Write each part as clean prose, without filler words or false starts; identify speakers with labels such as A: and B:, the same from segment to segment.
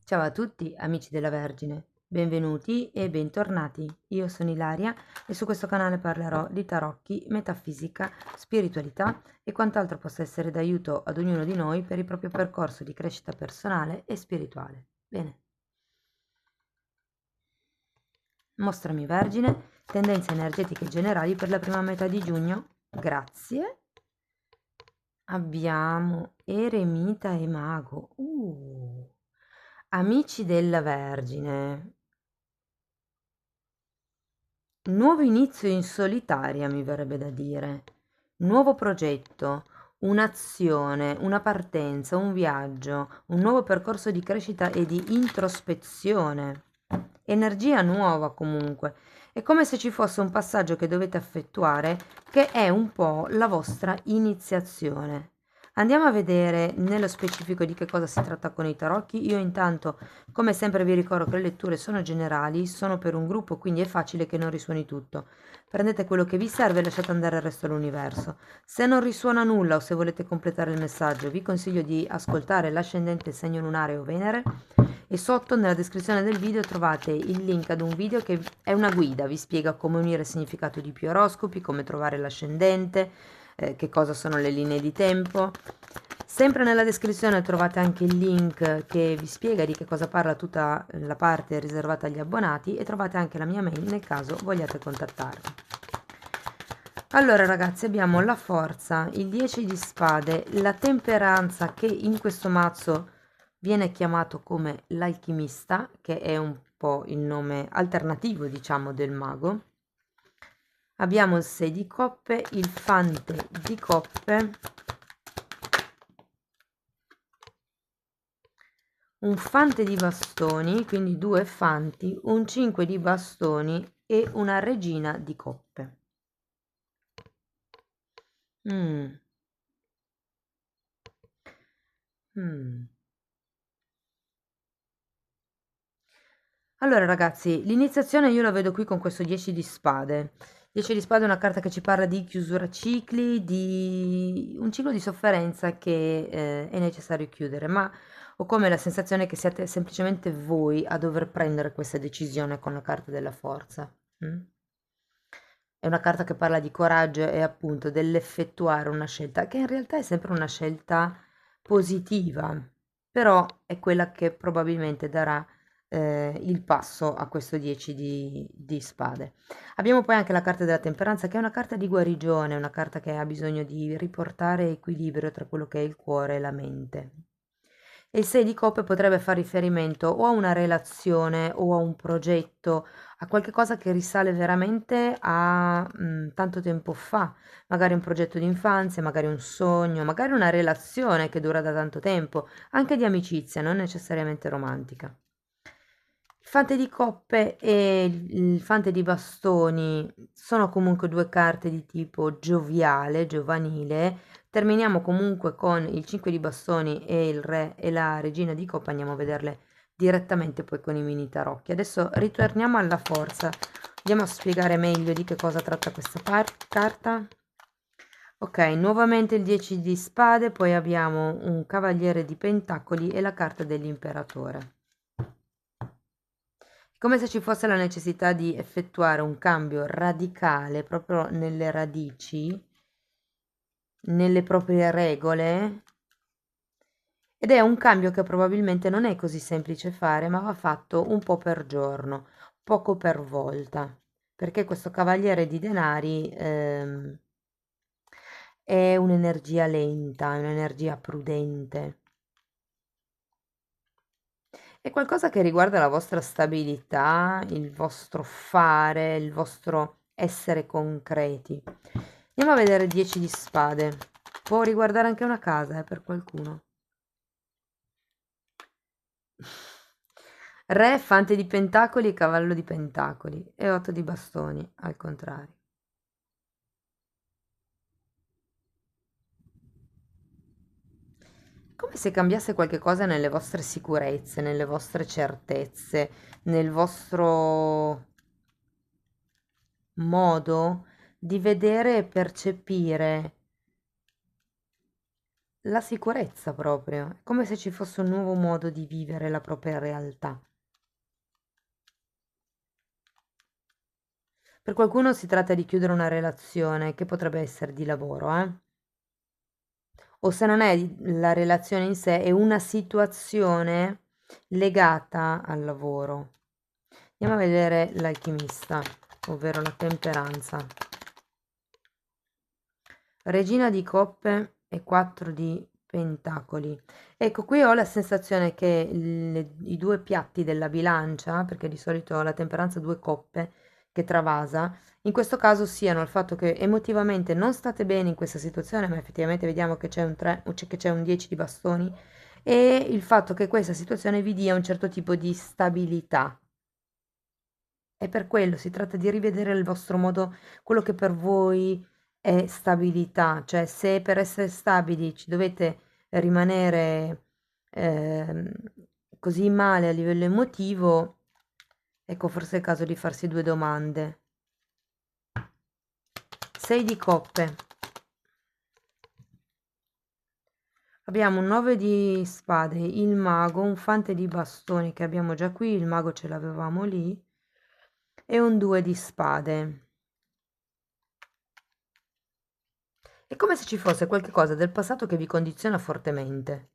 A: Ciao a tutti amici della Vergine, benvenuti e bentornati. Io sono Ilaria e su questo canale parlerò di tarocchi, metafisica, spiritualità e quant'altro possa essere d'aiuto ad ognuno di noi per il proprio percorso di crescita personale e spirituale. Bene, mostrami Vergine, tendenze energetiche generali per la prima metà di giugno. Grazie. Abbiamo Eremita e Mago. Amici della Vergine. Nuovo inizio in solitaria, mi verrebbe da dire. Nuovo progetto, un'azione, una partenza, un viaggio, un nuovo percorso di crescita e di introspezione. Energia nuova comunque. È come se ci fosse un passaggio che dovete effettuare che è un po' la vostra iniziazione. Andiamo a vedere nello specifico di che cosa si tratta con i tarocchi. Io intanto, come sempre, vi ricordo che le letture sono generali, sono per un gruppo, quindi è facile che non risuoni tutto. Prendete quello che vi serve e lasciate andare il resto all'universo. Se non risuona nulla o se volete completare il messaggio, vi consiglio di ascoltare l'ascendente, il segno lunare o Venere, e sotto nella descrizione del video trovate il link ad un video che è una guida, vi spiega come unire il significato di più oroscopi, come trovare l'ascendente, che cosa sono le linee di tempo. Sempre nella descrizione trovate anche il link che vi spiega di che cosa parla tutta la parte riservata agli abbonati, e trovate anche la mia mail nel caso vogliate contattarmi. Allora ragazzi, abbiamo la forza, il 10 di spade, la temperanza, che in questo mazzo viene chiamato come l'alchimista, che è un po' il nome alternativo, diciamo, del mago. Abbiamo il 6 di coppe, il fante di coppe, un fante di bastoni, quindi due fanti, un 5 di bastoni e una regina di coppe. Mm. Mm. Allora ragazzi, l'iniziazione io la vedo qui con questo 10 di spade. 10 di spade è una carta che ci parla di chiusura cicli, di un ciclo di sofferenza che è necessario chiudere, ma ho come la sensazione che siate semplicemente voi a dover prendere questa decisione con la carta della forza. Mm? È una carta che parla di coraggio e appunto dell'effettuare una scelta, che in realtà è sempre una scelta positiva, però è quella che probabilmente darà il passo a questo 10 di spade. Abbiamo poi anche la carta della temperanza, che è una carta di guarigione, una carta che ha bisogno di riportare equilibrio tra quello che è il cuore e la mente. E il 6 di coppe potrebbe fare riferimento o a una relazione o a un progetto, a qualche cosa che risale veramente a tanto tempo fa, magari un progetto di infanzia, magari un sogno, magari una relazione che dura da tanto tempo, anche di amicizia, non necessariamente romantica. Il fante di coppe e il fante di bastoni sono comunque due carte di tipo gioviale, giovanile. Terminiamo comunque con il 5 di bastoni e il re e la regina di coppa, andiamo a vederle direttamente poi con i mini tarocchi. Adesso ritorniamo alla forza, andiamo a spiegare meglio di che cosa tratta questa carta. Ok, nuovamente il 10 di spade, poi abbiamo un cavaliere di pentacoli e la carta dell'imperatore. Come se ci fosse la necessità di effettuare un cambio radicale proprio nelle radici, nelle proprie regole, ed è un cambio che probabilmente non è così semplice fare, ma va fatto un po' per giorno, poco per volta, perché questo cavaliere di denari è un'energia lenta, è un'energia prudente. È qualcosa che riguarda la vostra stabilità, il vostro fare, il vostro essere concreti. Andiamo a vedere 10 di spade. Può riguardare anche una casa, per qualcuno. Re, fante di pentacoli, cavallo di pentacoli e 8 di bastoni, al contrario. Come se cambiasse qualche cosa nelle vostre sicurezze, nelle vostre certezze, nel vostro modo di vedere e percepire la sicurezza proprio, è come se ci fosse un nuovo modo di vivere la propria realtà. Per qualcuno si tratta di chiudere una relazione che potrebbe essere di lavoro, o se non è la relazione in sé, è una situazione legata al lavoro. Andiamo a vedere l'alchimista, ovvero la temperanza. Regina di coppe e 4 di pentacoli. Ecco, qui ho la sensazione che i due piatti della bilancia, perché di solito la temperanza ha due coppe che travasa, in questo caso siano il fatto che emotivamente non state bene in questa situazione, ma effettivamente vediamo che c'è un 3, che c'è un 10 di bastoni, e il fatto che questa situazione vi dia un certo tipo di stabilità. E per quello si tratta di rivedere il vostro modo, quello che per voi è stabilità, cioè se per essere stabili ci dovete rimanere ehm, così male a livello emotivo, ecco forse è il caso di farsi due domande. 6 di coppe. Abbiamo un 9 di spade, il mago, un fante di bastoni che abbiamo già qui, il mago ce l'avevamo lì, e un 2 di spade. È come se ci fosse qualche cosa del passato che vi condiziona fortemente.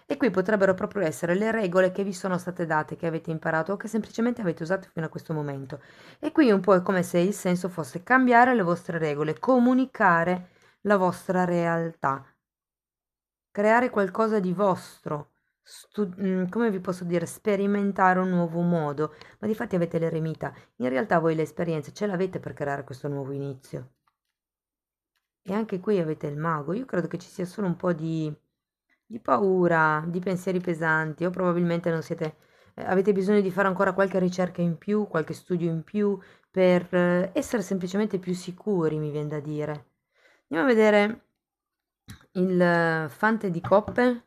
A: E qui potrebbero proprio essere le regole che vi sono state date, che avete imparato o che semplicemente avete usato fino a questo momento. E qui un po' è come se il senso fosse cambiare le vostre regole, comunicare la vostra realtà, creare qualcosa di vostro, come vi posso dire, sperimentare un nuovo modo. Ma difatti avete l'eremita. In realtà voi le esperienze ce l'avete per creare questo nuovo inizio. E anche qui avete il mago. Io credo che ci sia solo un po' di paura, di pensieri pesanti, o probabilmente non siete, avete bisogno di fare ancora qualche ricerca in più, qualche studio in più, per essere semplicemente più sicuri, mi viene da dire. Andiamo a vedere il fante di coppe.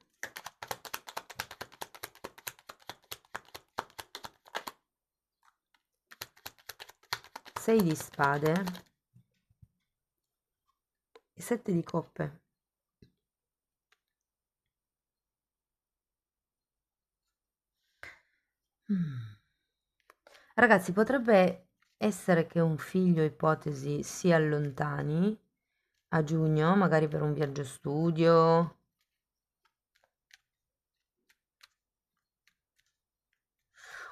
A: 6 di spade e 7 di coppe. Mm. Ragazzi, potrebbe essere che un figlio, ipotesi, si allontani a giugno, magari per un viaggio studio.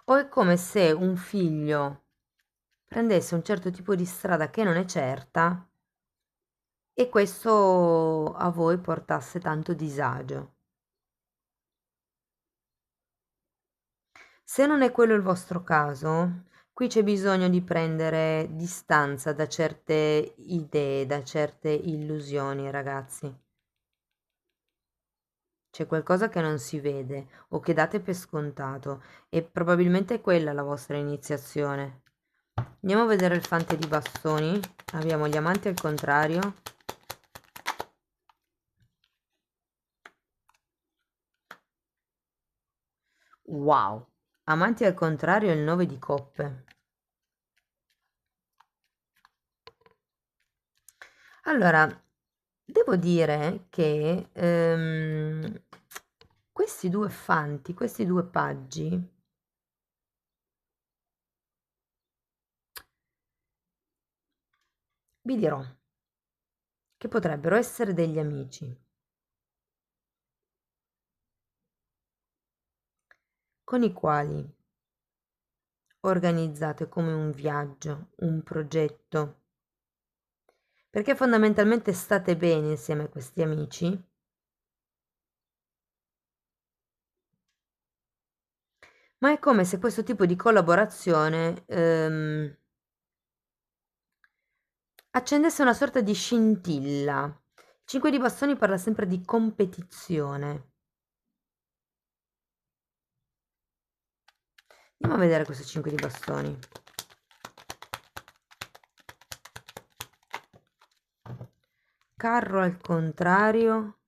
A: O è come se un figlio prendesse un certo tipo di strada che non è certa e questo a voi portasse tanto disagio. Se non è quello il vostro caso, qui c'è bisogno di prendere distanza da certe idee, da certe illusioni, ragazzi. C'è qualcosa che non si vede o che date per scontato e probabilmente è quella la vostra iniziazione. Andiamo a vedere il fante di bastoni. Abbiamo gli amanti al contrario. Wow! Amanti al contrario è il 9 di coppe. Allora, devo dire che questi due fanti, questi due paggi, vi dirò che potrebbero essere degli amici con i quali organizzate come un viaggio, un progetto, perché fondamentalmente state bene insieme a questi amici, ma è come se questo tipo di collaborazione accendesse una sorta di scintilla. Il 5 di bastoni parla sempre di competizione. Andiamo a vedere questo 5 di bastoni. Carro al contrario,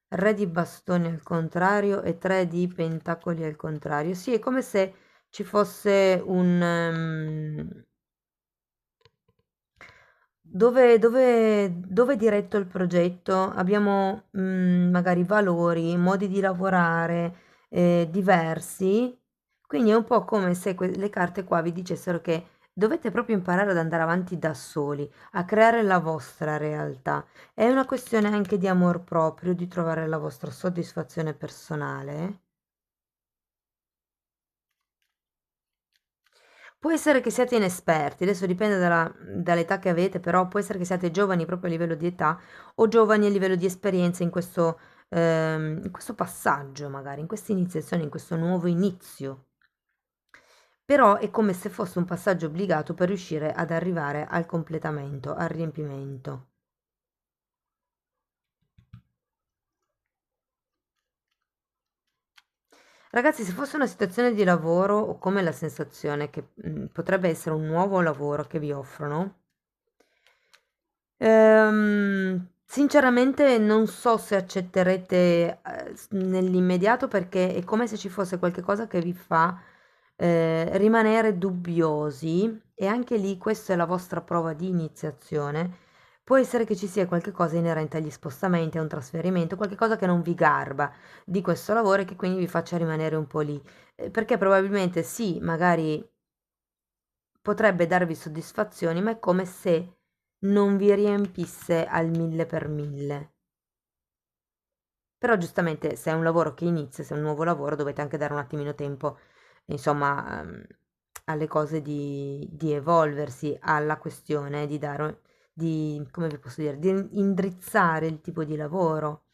A: re di bastoni al contrario e 3 di pentacoli al contrario. Sì, è come se ci fosse dove è diretto il progetto, abbiamo magari valori, modi di lavorare diversi, quindi è un po' come se le carte qua vi dicessero che dovete proprio imparare ad andare avanti da soli, a creare la vostra realtà. È una questione anche di amor proprio, di trovare la vostra soddisfazione personale. Può essere che siate inesperti, adesso dipende dall'età che avete, però può essere che siate giovani proprio a livello di età o giovani a livello di esperienza in questo passaggio, magari, in questa iniziazione, in questo nuovo inizio. Però è come se fosse un passaggio obbligato per riuscire ad arrivare al completamento, al riempimento. Ragazzi, se fosse una situazione di lavoro o come la sensazione che potrebbe essere un nuovo lavoro che vi offrono, sinceramente non so se accetterete nell'immediato perché è come se ci fosse qualche cosa che vi fa rimanere dubbiosi e anche lì questa è la vostra prova di iniziazione. Può essere che ci sia qualche cosa inerente agli spostamenti, a un trasferimento, qualche cosa che non vi garba di questo lavoro e che quindi vi faccia rimanere un po' lì. Perché probabilmente sì, magari potrebbe darvi soddisfazioni, ma è come se non vi riempisse al 1000 per 1000. Però giustamente se è un lavoro che inizia, se è un nuovo lavoro, dovete anche dare un attimino tempo, insomma, alle cose di evolversi, alla questione di dare, come vi posso dire, di indrizzare il tipo di lavoro.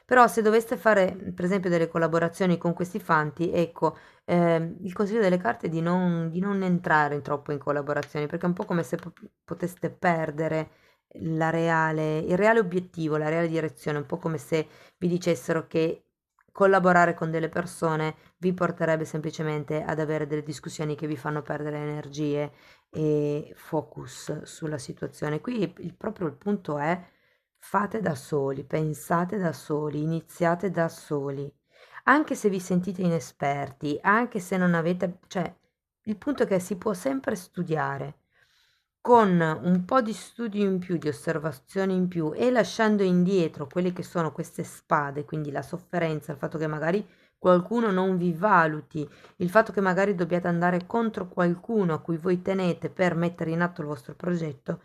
A: Però se doveste fare, per esempio, delle collaborazioni con questi fanti, ecco, il consiglio delle carte è di non entrare troppo in collaborazioni, perché è un po' come se poteste perdere il reale obiettivo, la reale direzione, un po' come se vi dicessero che collaborare con delle persone vi porterebbe semplicemente ad avere delle discussioni che vi fanno perdere energie e focus sulla situazione. Qui proprio il punto è fate da soli, pensate da soli, iniziate da soli. Anche se vi sentite inesperti, anche se non avete, cioè, il punto è che si può sempre studiare con un po' di studio in più, di osservazione in più e lasciando indietro quelle che sono queste spade, quindi la sofferenza, il fatto che magari qualcuno non vi valuti, il fatto che magari dobbiate andare contro qualcuno a cui voi tenete per mettere in atto il vostro progetto.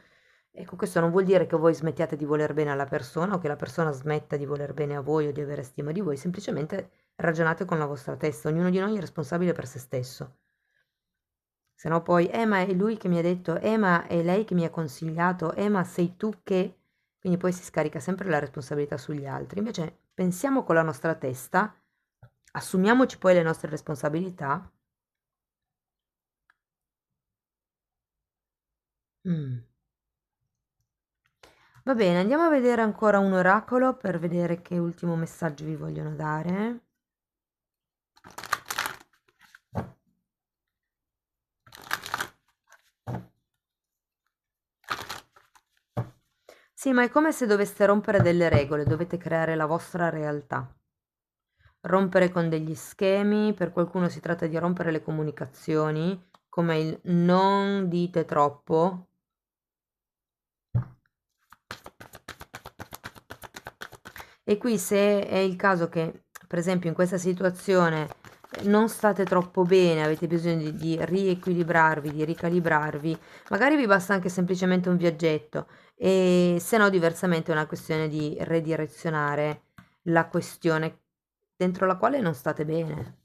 A: Ecco, questo non vuol dire che voi smettiate di voler bene alla persona o che la persona smetta di voler bene a voi o di avere stima di voi, semplicemente ragionate con la vostra testa, ognuno di noi è responsabile per se stesso. Se no poi, ma è lui che mi ha detto, ma è lei che mi ha consigliato, ma sei tu che... Quindi poi si scarica sempre la responsabilità sugli altri. Invece pensiamo con la nostra testa, assumiamoci poi le nostre responsabilità. Mm. Va bene, andiamo a vedere ancora un oracolo per vedere che ultimo messaggio vi vogliono dare. Sì, ma è come se doveste rompere delle regole, dovete creare la vostra realtà. Rompere con degli schemi, per qualcuno si tratta di rompere le comunicazioni, come il non dite troppo. E qui se è il caso che, per esempio, in questa situazione non state troppo bene, avete bisogno di riequilibrarvi, di ricalibrarvi, magari vi basta anche semplicemente un viaggetto e se no diversamente è una questione di redirezionare la questione dentro la quale non state bene.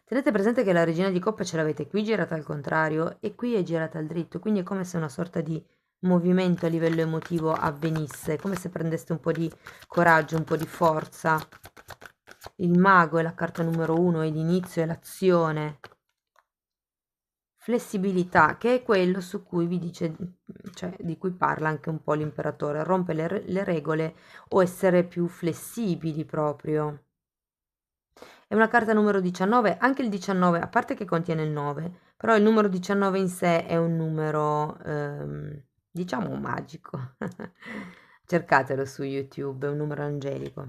A: Tenete presente che la regina di coppe ce l'avete qui girata al contrario e qui è girata al dritto, quindi è come se una sorta di movimento a livello emotivo avvenisse, come se prendeste un po' di coraggio, un po' di forza. Il mago è la carta numero 1, è l'inizio, è l'azione. Flessibilità, che è quello su cui vi dice, cioè di cui parla anche un po' l'imperatore, rompere le regole o essere più flessibili proprio. È una carta numero 19, anche il 19, a parte che contiene il 9, però il numero 19 in sé è un numero, diciamo, magico. Cercatelo su YouTube, è un numero angelico.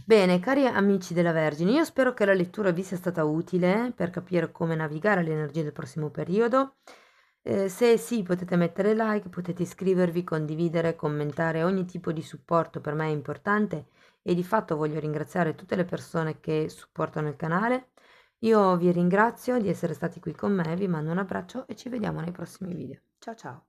A: Bene, cari amici della Vergine, io spero che la lettura vi sia stata utile per capire come navigare le energie del prossimo periodo. Se sì, potete mettere like, potete iscrivervi, condividere, commentare, ogni tipo di supporto per me è importante e di fatto voglio ringraziare tutte le persone che supportano il canale. Io vi ringrazio di essere stati qui con me, vi mando un abbraccio e ci vediamo nei prossimi video. Ciao ciao!